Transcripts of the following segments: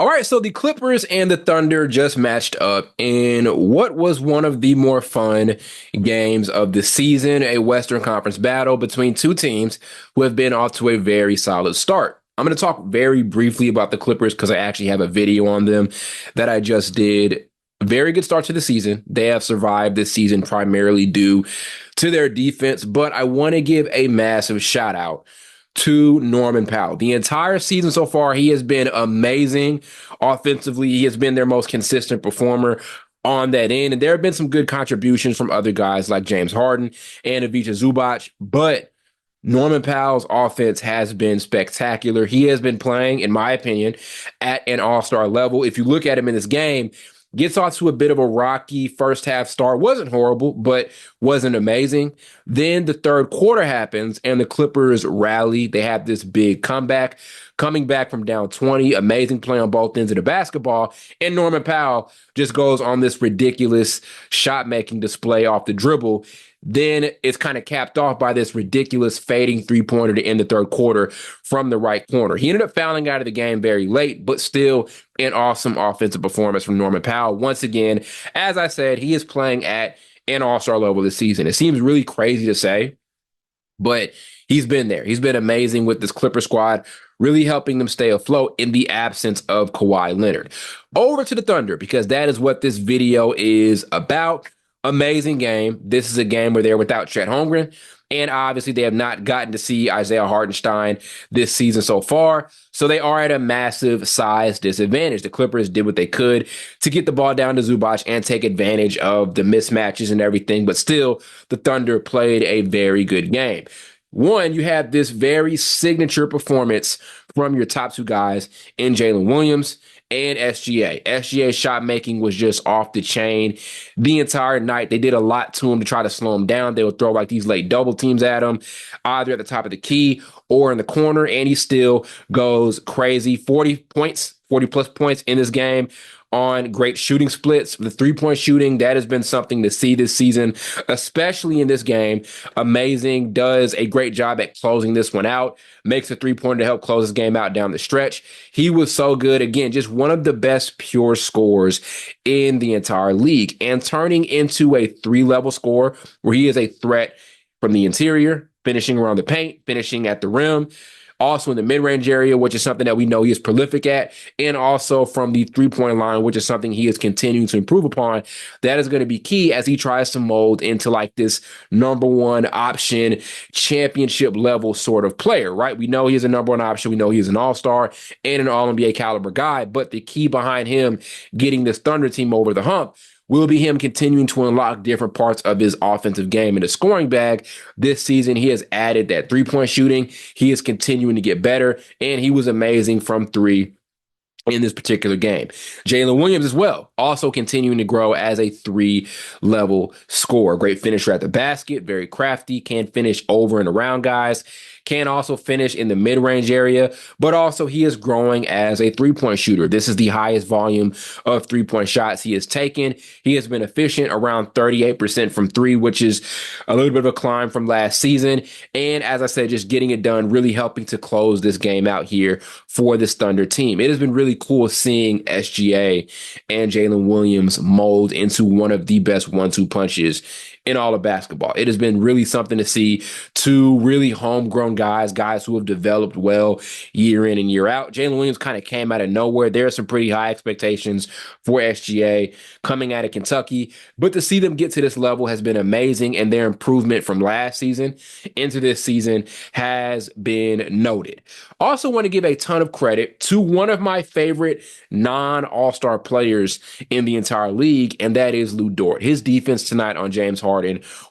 All right, so the Clippers and the Thunder just matched up in what was one of the more fun games of the season, a Western Conference battle between two teams who have been off to a very solid start. I'm going to talk very briefly about the Clippers because I actually have a video on them that I just did. Very good start to the season. They have survived this season primarily due to their defense, but I want to give a massive shout out to Norman Powell. The entire season so far, he has been amazing offensively. He has been their most consistent performer on that end. And there have been some good contributions from other guys like James Harden and Ivica Zubac, but Norman Powell's offense has been spectacular. He has been playing, in my opinion, at an all-star level. If you look at him in this game, gets off to a bit of a rocky first half start. Wasn't horrible, but wasn't amazing. Then the third quarter happens and the Clippers rally. They have this big comeback, coming back from down 20. Amazing play on both ends of the basketball. And Norman Powell just goes on this ridiculous shot making display off the dribble. Then it's kind of capped off by this ridiculous fading three-pointer to end the third quarter from the right corner. He ended up fouling out of the game very late, but still an awesome offensive performance from Norman Powell. Once again, as I said, he is playing at an all-star level this season. It seems really crazy to say, but he's been there. He's been amazing with this Clipper squad, really helping them stay afloat in the absence of Kawhi Leonard. Over to the Thunder, because that is what this video is about. Amazing game. This is a game where they're without Chet Holmgren, and obviously they have not gotten to see Isaiah Hartenstein this season so far, so they are at a massive size disadvantage. The Clippers did what they could to get the ball down to Zubac and take advantage of the mismatches and everything, but still, the Thunder played a very good game. One, you have this very signature performance from your top two guys in Jalen Williams and SGA. SGA's shot making was just off the chain the entire night. They did a lot to him to try to slow him down. They would throw like these late double teams at him, either at the top of the key or in the corner, and he still goes crazy. 40 points, 40 plus points in this game on great shooting splits. The three-point shooting, that has been something to see this season, especially in this game. Amazing, does a great job at closing this one out, makes a three-pointer to help close this game out down the stretch. He was so good. Again, just one of the best pure scorers in the entire league, and turning into a three-level scorer where he is a threat from the interior, finishing around the paint, finishing at the rim, also in the mid-range area, which is something that we know he is prolific at, and also from the three-point line, which is something he is continuing to improve upon. That is going to be key as he tries to mold into like this number one option, championship level sort of player, right? We know he's a number one option. We know he's an all-star and an all-NBA caliber guy, but the key behind him getting this Thunder team over the hump will be him continuing to unlock different parts of his offensive game in the scoring bag. This season, he has added that three-point shooting. He is continuing to get better, and he was amazing from three in this particular game. Jalen Williams as well, also continuing to grow as a three-level scorer. Great finisher at the basket, very crafty, can finish over and around guys, can also finish in the mid-range area, but also he is growing as a three-point shooter. This is the highest volume of three-point shots he has taken. He has been efficient around 38% from three, which is a little bit of a climb from last season. And as I said, just getting it done, really helping to close this game out here for this Thunder team. It has been really cool seeing SGA and Jalen Williams mold into one of the best 1-2 punches in all of basketball. It has been really something to see two really homegrown guys who have developed well year in and year out. Jalen Williams kind of came out of nowhere. There are some pretty high expectations for SGA coming out of Kentucky, but to see them get to this level has been amazing, and their improvement from last season into this season has been noted. Also want to give a ton of credit to one of my favorite non-all-star players in the entire league, and that is Lu Dort. His defense tonight on James Harden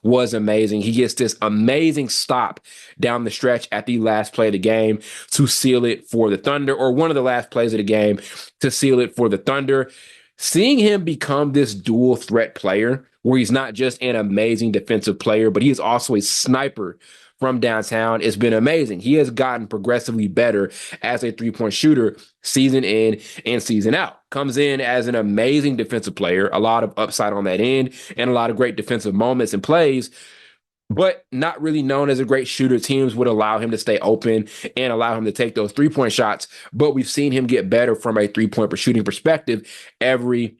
was amazing. He gets this amazing stop down the stretch at the last play of the game to seal it for the Thunder, or one of the last plays of the game to seal it for the Thunder. Seeing him become this dual threat player where he's not just an amazing defensive player, but he is also a sniper from downtown, it's been amazing. He has gotten progressively better as a three-point shooter season in and season out. Comes in as an amazing defensive player, a lot of upside on that end, and a lot of great defensive moments and plays. but not really known as a great shooter. Teams would allow him to stay open and allow him to take those 3-point shots. But we've seen him get better from a 3-point per shooting perspective every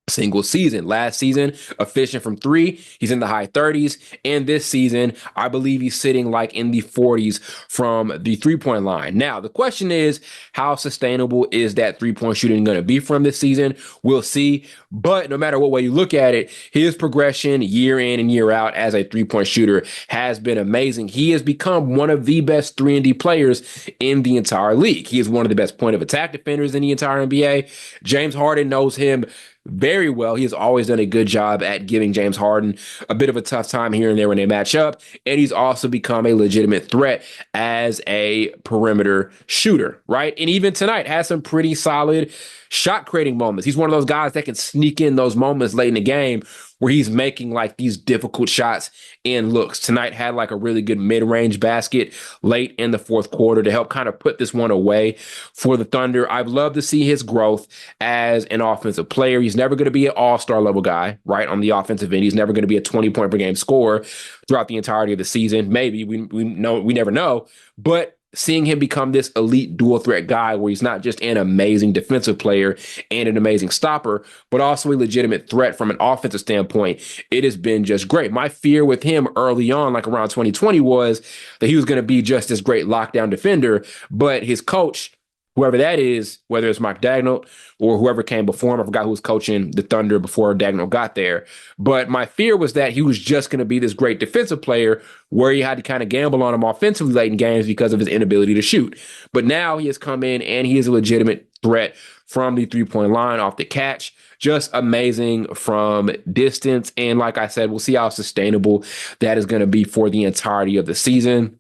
single season. Last season, efficient from three, he's in the high 30s. And this season, I believe he's sitting like in the 40s from the 3-point line. Now, the question is, how sustainable is that 3-point shooting going to be from this season? We'll see. But no matter what way you look at it, his progression year in and year out as a 3-point shooter has been amazing. He has become one of the best 3-and-D players in the entire league. He is one of the best point of attack defenders in the entire NBA. James Harden knows him very well. He has always done a good job at giving James Harden a bit of a tough time here and there when they match up. And he's also become a legitimate threat as a perimeter shooter, right? And even tonight has some pretty solid shot creating moments. He's one of those guys that can sneak in those moments late in the game where he's making like these difficult shots and looks. Tonight had like a really good mid-range basket late in the fourth quarter to help kind of put this one away for the Thunder. I've loved to see his growth as an offensive player. He's never going to be an all-star level guy, right? On the offensive end, he's never going to be a 20-point per game scorer throughout the entirety of the season. Maybe we never know, but seeing him become this elite dual threat guy where he's not just an amazing defensive player and an amazing stopper, but also a legitimate threat from an offensive standpoint, it has been just great. My fear with him early on, like around 2020, was that he was going to be just this great lockdown defender, but his coach, whoever that is, whether it's Mike Dagnall or whoever came before him, I forgot who was coaching the Thunder before Dagnall got there. But my fear was that he was just going to be this great defensive player where you had to kind of gamble on him offensively late in games because of his inability to shoot. But now he has come in and he is a legitimate threat from the 3-point line off the catch. Just amazing from distance. And like I said, we'll see how sustainable that is going to be for the entirety of the season.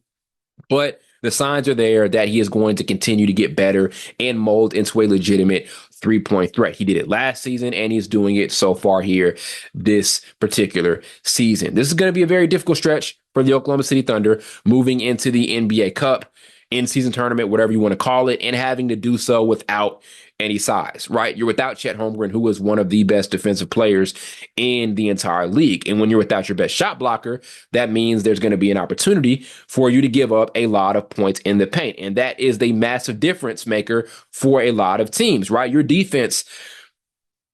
But the signs are there that he is going to continue to get better and mold into a legitimate 3-point threat. He did it last season and he's doing it so far here this particular season. This is going to be a very difficult stretch for the Oklahoma City Thunder moving into the NBA Cup, in-season tournament, whatever you want to call it, and having to do so without any size, right? You're without Chet Holmgren, who is one of the best defensive players in the entire league. And when you're without your best shot blocker, that means there's going to be an opportunity for you to give up a lot of points in the paint. And that is the massive difference maker for a lot of teams, right? Your defense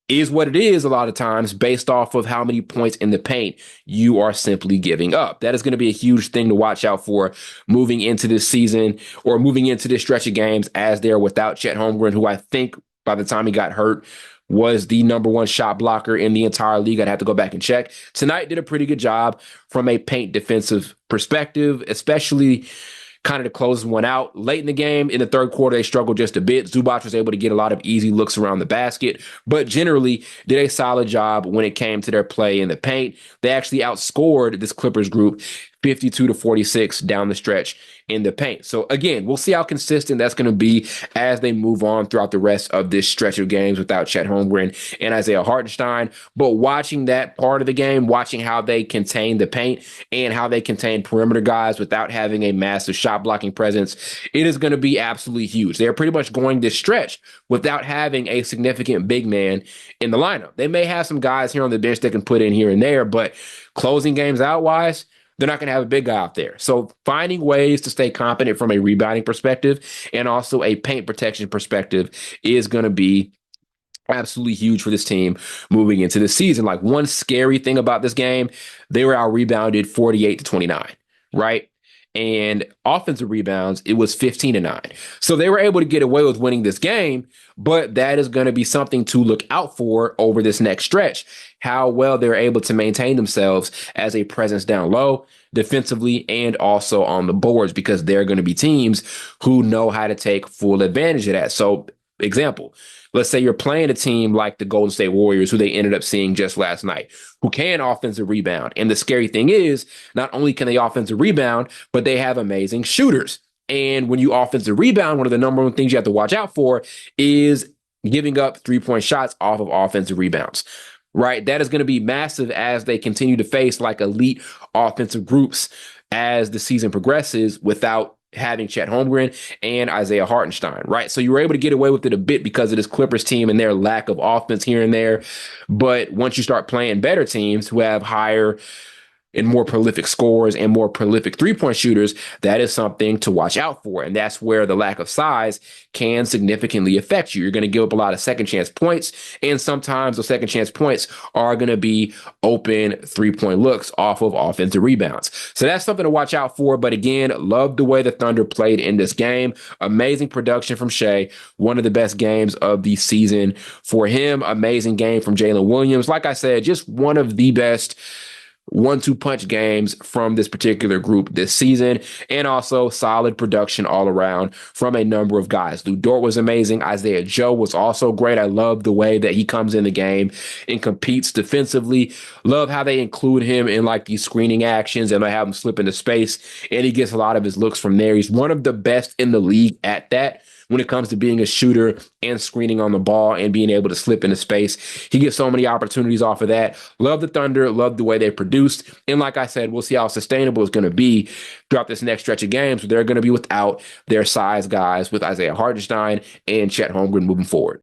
is what it is a lot of times based off of how many points in the paint you are simply giving up. That is going to be a huge thing to watch out for moving into this season or moving into this stretch of games as they're without Chet Holmgren, who I think by the time he got hurt was the number one shot blocker in the entire league. I'd have to go back and check. Tonight did a pretty good job from a paint defensive perspective, especially kind of to close one out. Late in the game, in the third quarter, they struggled just a bit. Zubac was able to get a lot of easy looks around the basket, but generally did a solid job when it came to their play in the paint. They actually outscored this Clippers group 52-46 down the stretch in the paint. So again, we'll see how consistent that's going to be as they move on throughout the rest of this stretch of games without Chet Holmgren and Isaiah Hartenstein. But watching that part of the game, watching how they contain the paint and how they contain perimeter guys without having a massive shot blocking presence, it is going to be absolutely huge. They're pretty much going this stretch without having a significant big man in the lineup. They may have some guys here on the bench that can put in here and there, but closing games out wise, they're not going to have a big guy out there. So finding ways to stay competent from a rebounding perspective and also a paint protection perspective is going to be absolutely huge for this team moving into the season. Like, one scary thing about this game, they were out rebounded 48-29, right? And offensive rebounds, it was 15-9. So they were able to get away with winning this game, but that is going to be something to look out for over this next stretch. How well they're able to maintain themselves as a presence down low, defensively, and also on the boards, because they're going to be teams who know how to take full advantage of that. So, example, let's say you're playing a team like the Golden State Warriors, who they ended up seeing just last night, who can offensive rebound. And the scary thing is, not only can they offensive rebound, but they have amazing shooters. And when you offensive rebound, one of the number one things you have to watch out for is giving up 3-point shots off of offensive rebounds, right? That is going to be massive as they continue to face like elite offensive groups as the season progresses without having Chet Holmgren and Isaiah Hartenstein, right? So you were able to get away with it a bit because of this Clippers team and their lack of offense here and there. But once you start playing better teams who have higher and more prolific scorers and more prolific three-point shooters, that is something to watch out for. And that's where the lack of size can significantly affect you. You're going to give up a lot of second chance points, and sometimes those second chance points are going to be open three-point looks off of offensive rebounds. So that's something to watch out for. But again, love the way the Thunder played in this game. Amazing production from Shai, one of the best games of the season for him. Amazing game from Jalen Williams. Like I said, just one of the best 1-2 punch games from this particular group this season, and also solid production all around from a number of guys. Lu Dort was amazing. Isaiah Joe was also great. I love the way that he comes in the game and competes defensively. Love how they include him in like these screening actions and they have him slip into space, and he gets a lot of his looks from there. He's one of the best in the league at that. When it comes to being a shooter and screening on the ball and being able to slip into space, he gets so many opportunities off of that. Love the Thunder, love the way they produced. And like I said, we'll see how sustainable it's going to be throughout this next stretch of games where they're going to be without their size guys with Isaiah Hartenstein and Chet Holmgren moving forward.